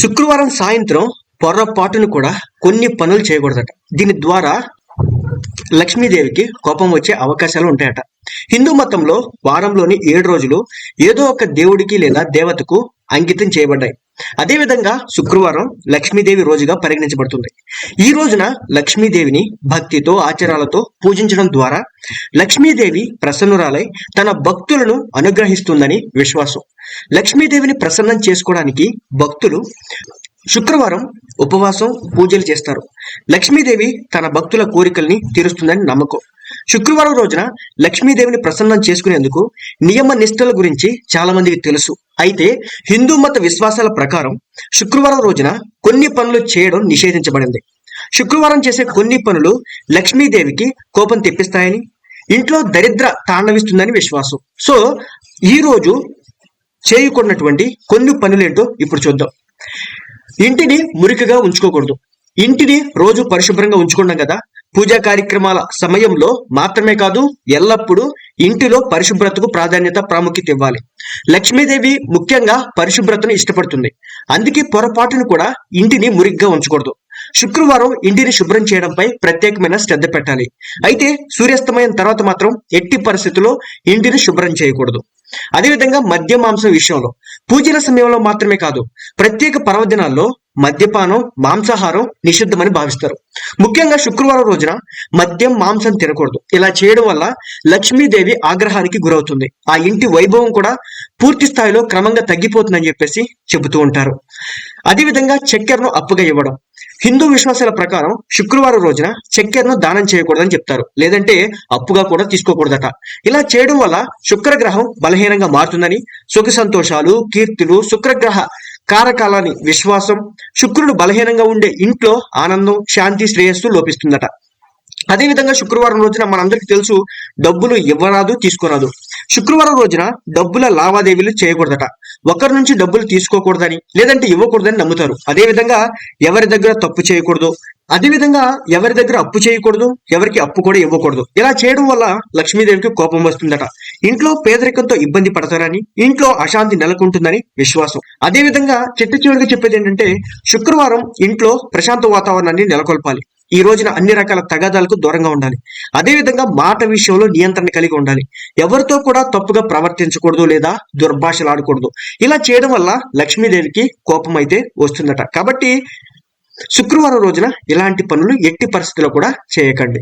శుక్రవారం సాయంత్రం పొర్రపాటును కూడా కొన్ని పనులు చేయకూడదట. దీని ద్వారా లక్ష్మీదేవికి కోపం వచ్చే అవకాశాలు ఉంటాయట. హిందూ మతంలో వారంలోని 7 రోజులు ఏదో ఒక దేవుడికి లేదా దేవతకు అంకితం చేయబడ్డాయి. అదేవిధంగా శుక్రవారం లక్ష్మీదేవి రోజుగా పరిగణించబడుతుంది. ఈ రోజున లక్ష్మీదేవిని భక్తితో ఆచారాలతో పూజించడం ద్వారా లక్ష్మీదేవి ప్రసన్నురాలై తన భక్తులను అనుగ్రహిస్తుందని విశ్వాసం. లక్ష్మీదేవిని ప్రసన్నం చేసుకోవడానికి భక్తులు శుక్రవారం ఉపవాసం పూజలు చేస్తారు. లక్ష్మీదేవి తన భక్తుల కోరికల్ని తీరుస్తుందని నమ్మకం. శుక్రవారం రోజున లక్ష్మీదేవిని ప్రసన్నం చేసుకునేందుకు నియమ నిష్టల గురించి చాలా మందికి తెలుసు. అయితే హిందూ మత విశ్వాసాల ప్రకారం శుక్రవారం రోజున కొన్ని పనులు చేయడం నిషేధించబడింది. శుక్రవారం చేసే కొన్ని పనులు లక్ష్మీదేవికి కోపం తెప్పిస్తాయని, ఇంట్లో దరిద్ర తాండవిస్తుందని విశ్వాసం. సో ఈ రోజు చేయకూడనటువంటి కొన్ని పనులేంటో ఇప్పుడు చూద్దాం. ఇంటిని మురికిగా ఉంచుకోకూడదు. ఇంటిని రోజు పరిశుభ్రంగా ఉంచుకున్నాం కదా. పూజా కార్యక్రమాల సమయంలో మాత్రమే కాదు, ఎల్లప్పుడూ ఇంటిలో పరిశుభ్రతకు ప్రాముఖ్యత ఇవ్వాలి. లక్ష్మీదేవి ముఖ్యంగా పరిశుభ్రతను ఇష్టపడుతుంది. అందుకే పొరపాటును కూడా ఇంటిని మురికిగా ఉంచకూడదు. శుక్రవారం ఇంటిని శుభ్రం చేయడంపై ప్రత్యేకమైన శ్రద్ధ పెట్టాలి. అయితే సూర్యాస్తమయం తర్వాత మాత్రం ఎట్టి పరిస్థితుల్లో ఇంటిని శుభ్రం చేయకూడదు. అదేవిధంగా మద్య మాంసం విషయంలో పూజల సమయంలో మాత్రమే కాదు, ప్రత్యేక పర్వదినాల్లో మద్యపానం, మాంసాహారం నిషిద్ధమని భావిస్తారు. ముఖ్యంగా శుక్రవారం రోజున మద్యం, మాంసం తినకూడదు. ఇలా చేయడం వల్ల లక్ష్మీదేవి ఆగ్రహానికి గురవుతుంది. ఆ ఇంటి వైభవం కూడా పూర్తి స్థాయిలో క్రమంగా తగ్గిపోతుందని చెప్పేసి చెబుతూ ఉంటారు. అదేవిధంగా చక్కెరను అప్పుగా ఇవ్వడం. హిందూ విశ్వాసాల ప్రకారం శుక్రవారం రోజున చక్కెరను దానం చేయకూడదని చెప్తారు. లేదంటే అప్పుగా కూడా తీసుకోకూడదట. ఇలా చేయడం వల్ల శుక్రగ్రహం బలహీనంగా మారుతుందని, సుఖ సంతోషాలు, కీర్తులు, శుక్రగ్రహ కారకాలని విశ్వాసం. శుక్రుడు బలహీనంగా ఉండే ఇంట్లో ఆనందం, శాంతి, శ్రేయస్సు లోపిస్తుందట. అదేవిధంగా శుక్రవారం రోజున మనందరికీ తెలుసు, డబ్బులు ఇవ్వరాదు, తీసుకోరాదు. శుక్రవారం రోజున డబ్బుల లావాదేవీలు చేయకూడదట. ఒకరి నుంచి డబ్బులు తీసుకోకూడదని, లేదంటే ఇవ్వకూడదని నమ్ముతారు. అదేవిధంగా ఎవరి దగ్గర తప్పు చేయకూడదు. అదేవిధంగా ఎవరి దగ్గర అప్పు చేయకూడదు, ఎవరికి అప్పు కూడా ఇవ్వకూడదు. ఇలా చేయడం వల్ల లక్ష్మీదేవికి కోపం వస్తుందట. ఇంట్లో పేదరికంతో ఇబ్బంది పడతారని, ఇంట్లో అశాంతి నెలకొంటుందని విశ్వాసం. అదేవిధంగా చిట్ట చివరిగా చెప్పేది ఏంటంటే, శుక్రవారం ఇంట్లో ప్రశాంత వాతావరణాన్ని నెలకొల్పాలి. ఈ రోజున అన్ని రకాల తగాదాలకు దూరంగా ఉండాలి. అదేవిధంగా మాట విషయంలో నియంత్రణ కలిగి ఉండాలి. ఎవరితో కూడా తప్పుగా ప్రవర్తించకూడదు లేదా దుర్భాషలాడకూడదు. ఇలా చేయడం వల్ల లక్ష్మీదేవికి కోపం అయితే వస్తుందట. కాబట్టి శుక్రవారం రోజున ఇలాంటి పనులు ఎట్టి పరిస్థితుల్లో కూడా చేయకండి.